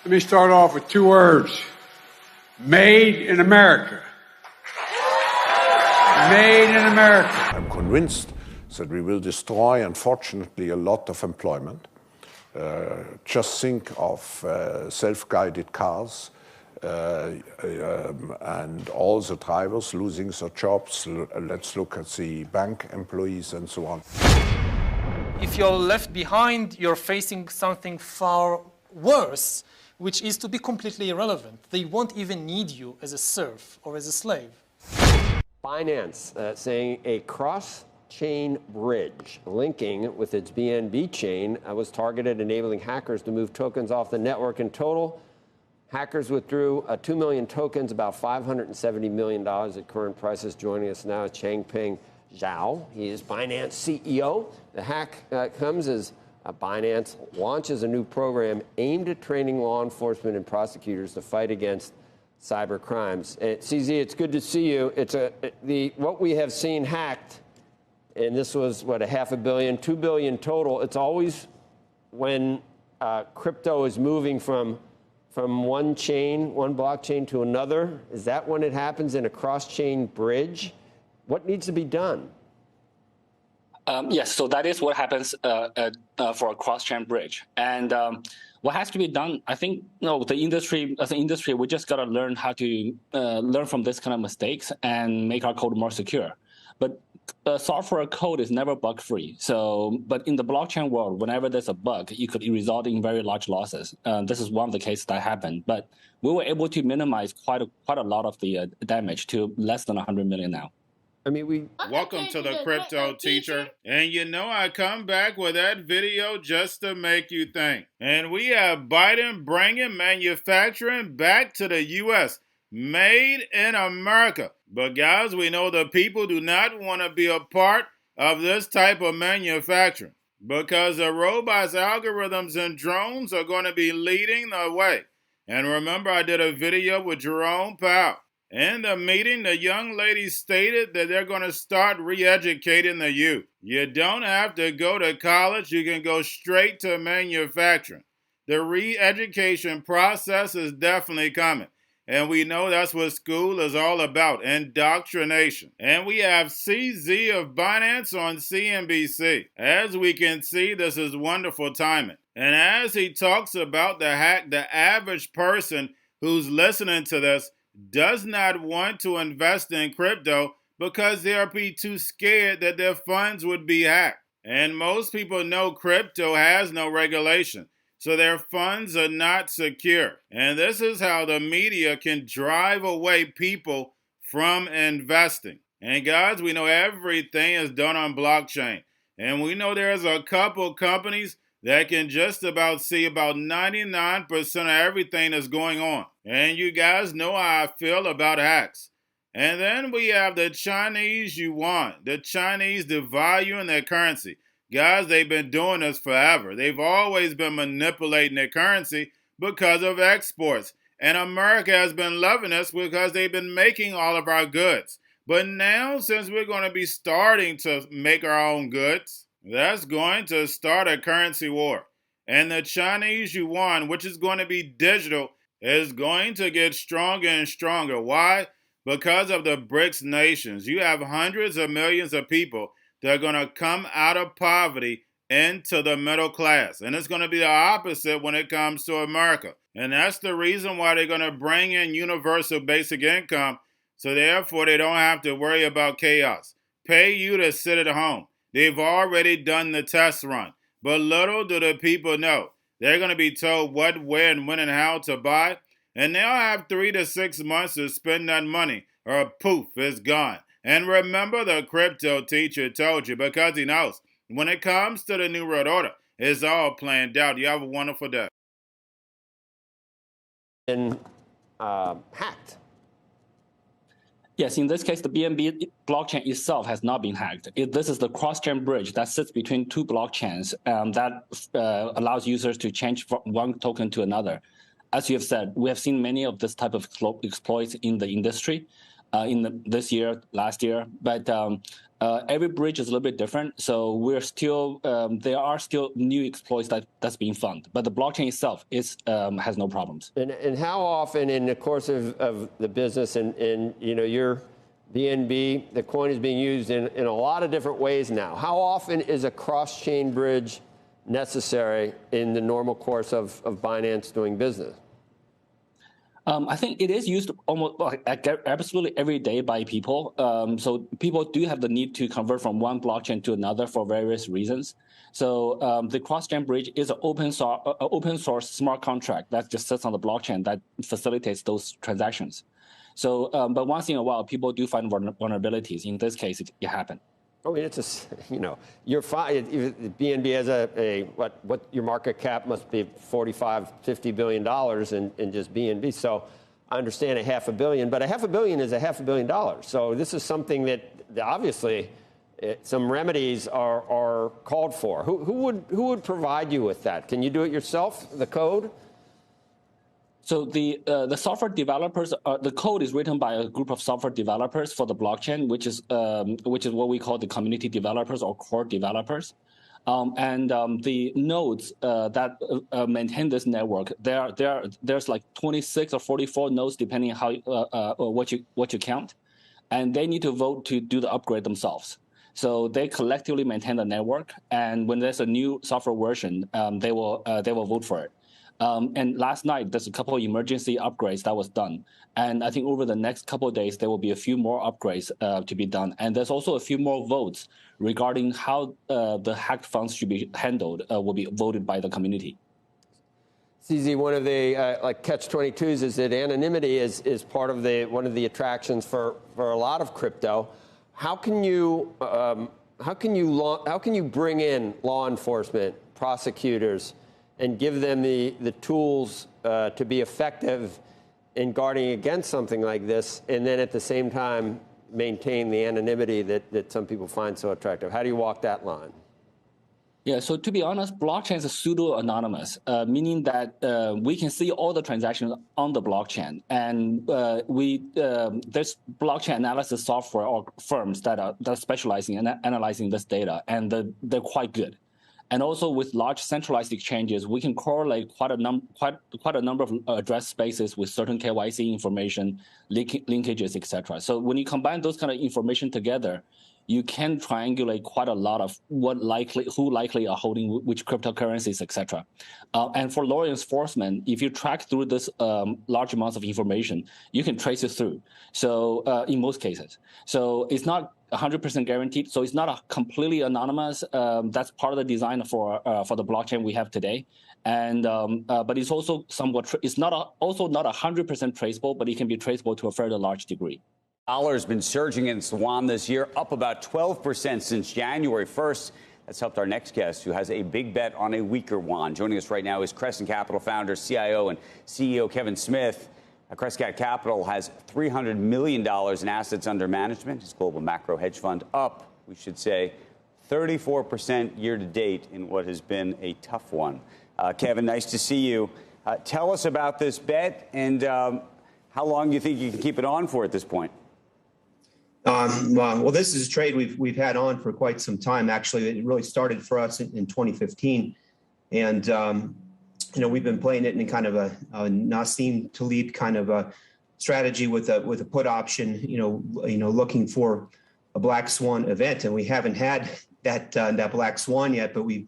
Let me start off with two words. Made in America. Made in America. I'm convinced that we will destroy, unfortunately, a lot of employment. Just think of self-guided cars and all the drivers losing their jobs. Let's look at the bank employees and so on. If you're left behind, you're facing something far worse, which is to be completely irrelevant. They won't even need you as a serf or as a slave. Binance saying a cross-chain bridge linking with its BNB chain was targeted, enabling hackers to move tokens off the network. In total, hackers withdrew 2 million tokens, about $570 million at current prices. Joining us now is Changpeng Zhao. He is Binance CEO. The hack comes as Binance launches a new program aimed at training law enforcement and prosecutors to fight against cyber crimes. CZ, it's good to see you. It's what we have seen hacked, and this was what, $500 million, $2 billion total. It's always when crypto is moving from one chain, one blockchain to another. Is that when it happens in a cross-chain bridge? What needs to be done? Yes, so that is what happens for a cross-chain bridge. And what has to be done, I think, the industry, as an industry, we just got to learn how to learn from this kind of mistakes and make our code more secure. But software code is never bug-free. So, but in the blockchain world, whenever there's a bug, it could result in very large losses. This is one of the cases that happened. But we were able to minimize quite a lot of the damage to less than 100 million now. I mean, Welcome to the Crypto Teacher. And you know I come back with that video just to make you think. And we have Biden bringing manufacturing back to the U.S. Made in America. But guys, we know the people do not want to be a part of this type of manufacturing because the robots, algorithms, and drones are going to be leading the way. And remember, I did a video with Jerome Powell. In the meeting, the young lady stated that they're going to start re-educating the youth. You don't have to go to college. You can go straight to manufacturing. The re-education process is definitely coming. And we know that's what school is all about, indoctrination. And we have CZ of Binance on CNBC. As we can see, this is wonderful timing. And as he talks about the hack, the average person who's listening to this does not want to invest in crypto because they'll be too scared that their funds would be hacked. And most people know crypto has no regulation, so their funds are not secure. And this is how the media can drive away people from investing. And guys, we know everything is done on blockchain. And we know there's a couple companies that can just about see about 99% of everything that's going on. And you guys know how I feel about hacks. And then we have the Chinese yuan, the Chinese devaluing their currency. Guys, they've been doing this forever. They've always been manipulating their currency because of exports. And America has been loving us because they've been making all of our goods. But now, since we're going to be starting to make our own goods, that's going to start a currency war. And the Chinese yuan, which is going to be digital, is going to get stronger and stronger. Why? Because of the BRICS nations. You have hundreds of millions of people that are going to come out of poverty into the middle class. And it's going to be the opposite when it comes to America. And that's the reason why they're going to bring in universal basic income. So therefore, they don't have to worry about chaos. Pay you to sit at home. They've already done the test run. But little do the people know. They're going to be told what, where, and when and how to buy. And they'll have 3 to 6 months to spend that money, or poof, it's gone. And remember, the crypto teacher told you, because he knows when it comes to the New World Order, it's all planned out. You have a wonderful day. And hacked. Yes, in this case, the BNB blockchain itself has not been hacked. This is the cross-chain bridge that sits between two blockchains that allows users to change from one token to another. As you have said, we have seen many of this type of exploits in the industry. this year, last year. But every bridge is a little bit different. So we're still there are still new exploits that's being found. But the blockchain itself has no problems. And how often in the course of the business and your BNB, the coin is being used in a lot of different ways now. How often is a cross-chain bridge necessary in the normal course of Binance doing business? I think it is used almost absolutely every day by people. So people do have the need to convert from one blockchain to another for various reasons. So the cross-chain bridge is an open source smart contract that just sits on the blockchain that facilitates those transactions. So, but once in a while, people do find vulnerabilities. In this case, it happened. I mean, it's you're fine. BNB has what your market cap must be $45-50 billion in just BNB. So I understand $500 million, but $500 million is $500 million. So this is something that obviously some remedies are called for. Who would provide you with that? Can you do it yourself? The code? So the software developers, the code is written by a group of software developers for the blockchain, which is what we call the community developers or core developers, and the nodes that maintain this network. There's like 26 or 44 nodes depending on how what you count, and they need to vote to do the upgrade themselves. So they collectively maintain the network, and when there's a new software version, they will vote for it. And last night, there's a couple of emergency upgrades that was done. And I think over the next couple of days, there will be a few more upgrades to be done. And there's also a few more votes regarding how the hacked funds should be handled will be voted by the community. CZ, one of the catch-22s is that anonymity is part of one of the attractions for a lot of crypto. How can you bring in law enforcement, prosecutors, and give them the tools to be effective in guarding against something like this, and then at the same time maintain the anonymity that some people find so attractive? How do you walk that line? Yeah, so to be honest, blockchain is pseudo-anonymous, meaning that we can see all the transactions on the blockchain. And there's blockchain analysis software or firms that are specializing in analyzing this data, and they're quite good. And also with large centralized exchanges, we can correlate quite a number of address spaces with certain KYC information, linkages, etc. So when you combine those kind of information together, you can triangulate quite a lot of who likely are holding which cryptocurrencies, etc. And for law enforcement, if you track through this large amounts of information, you can trace it through. So in most cases, so it's not 100% guaranteed. So it's not a completely anonymous. That's part of the design for the blockchain we have today. And but it's also somewhat. It's also not 100% traceable, but it can be traceable to a fairly large degree. Dollar's been surging against the yuan this year, up about 12% since January 1st. That's helped our next guest, who has a big bet on a weaker yuan. Joining us right now is Crescent Capital founder, CIO, and CEO Kevin Smith. Crescent Capital has $300 million in assets under management. His global macro hedge fund up, we should say, 34% year to date in what has been a tough one. Kevin, nice to see you. Tell us about this bet and how long you think you can keep it on for at this point. Well, this is a trade we've had on for quite some time. Actually, it really started for us in 2015, and we've been playing it in kind of a Nassim Taleb kind of a strategy with a put option. Looking for a black swan event, and we haven't had that black swan yet, but we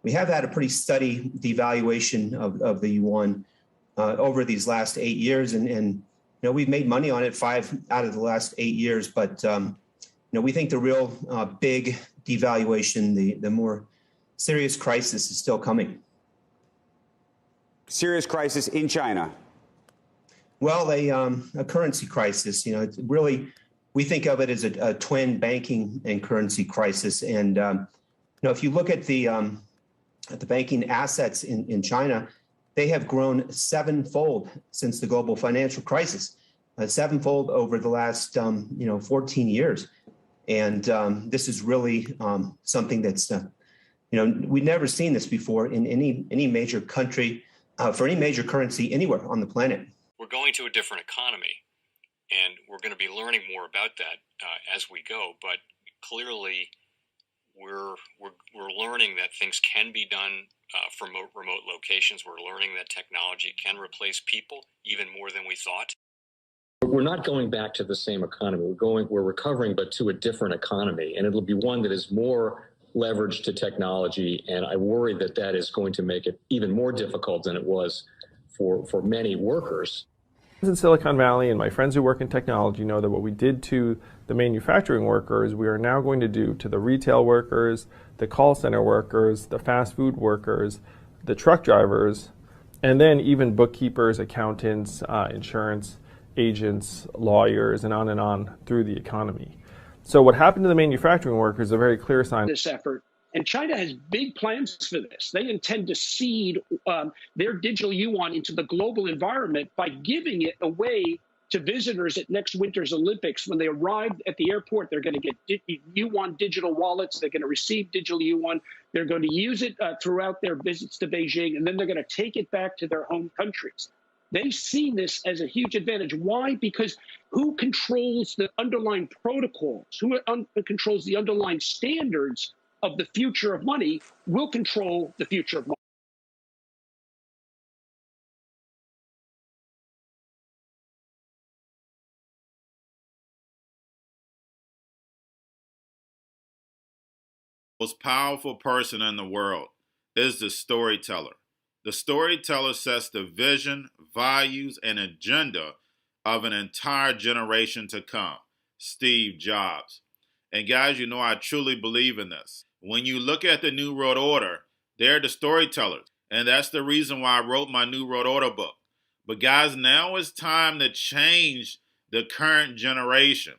have had a pretty steady devaluation of the yuan over these last 8 years, and we've made money on it 5 out of the last 8 years, but we think the real big devaluation, the more serious crisis is still coming. Serious crisis in China. Well, a currency crisis. It's really, we think of it as a twin banking and currency crisis. And if you look at the banking assets in China, they have grown sevenfold since the global financial crisis, sevenfold over the last 14 years. And this is really something that's we've never seen this before in any major country for any major currency anywhere on the planet. We're going to a different economy, And we're going to be learning more about that as we go. But clearly, we're learning that things can be done from remote locations. We're learning that technology can replace people even more than we thought. We're not going back to the same economy. We're recovering, but to a different economy, and it'll be one that is more leveraged to technology. And I worry that that is going to make it even more difficult than it was for many workers. In Silicon Valley, and my friends who work in technology know that what we did to the manufacturing workers, we are now going to do to the retail workers, the call center workers, the fast food workers, the truck drivers, and then even bookkeepers, accountants, insurance agents, lawyers, and on through the economy. So what happened to the manufacturing workers is a very clear sign. This effort. And China has big plans for this. They intend to seed their digital yuan into the global environment by giving it away to visitors at next winter's Olympics. When they arrive at the airport, they're going to get yuan digital wallets. They're going to receive digital yuan. They're going to use it throughout their visits to Beijing, and then they're going to take it back to their home countries. They see this as a huge advantage. Why? Because who controls the underlying protocols, who controls the underlying standards of the future of money will control the future of money. Most powerful person in the world is the storyteller. The storyteller sets the vision, values, and agenda of an entire generation to come. Steve Jobs. And guys, you know I truly believe in this. When you look at the New World Order, they're the storytellers. And that's the reason why I wrote my New World Order book. But guys, now it's time to change the current generation.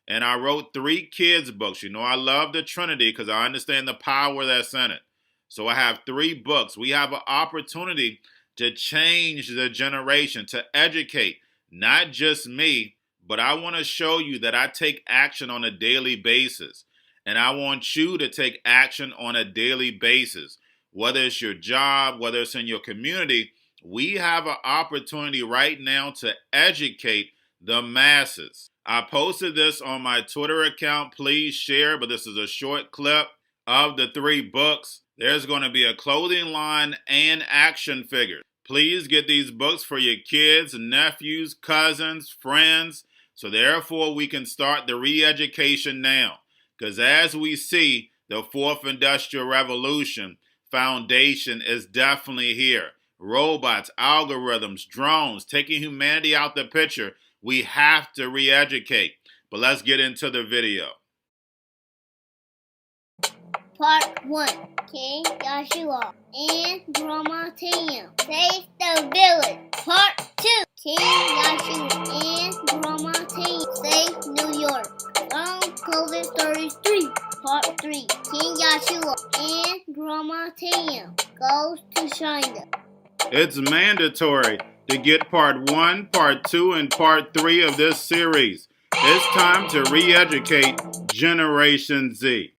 And I wrote 3 kids' books. You know I love the Trinity because I understand the power that's in it. So I have 3 books. We have an opportunity to change the generation, to educate, not just me, but I want to show you that I take action on a daily basis. And I want you to take action on a daily basis. Whether it's your job, whether it's in your community, we have an opportunity right now to educate the masses. I posted this on my Twitter account. Please share, but this is a short clip of the 3 books. There's going to be a clothing line and action figures. Please get these books for your kids, nephews, cousins, friends, so therefore we can start the re-education now. Because as we see, the 4th Industrial Revolution foundation is definitely here. Robots, algorithms, drones, taking humanity out the picture. We have to re-educate. But let's get into the video. Part 1. King Joshua and Grandma Tam save the village. Part 2. King Joshua and Grandma Tam save New York from COVID-33. Part 3. King Joshua and Grandma Tam goes to China. It's mandatory to get part 1, part 2, and part 3 of this series. It's time to re-educate Generation Z.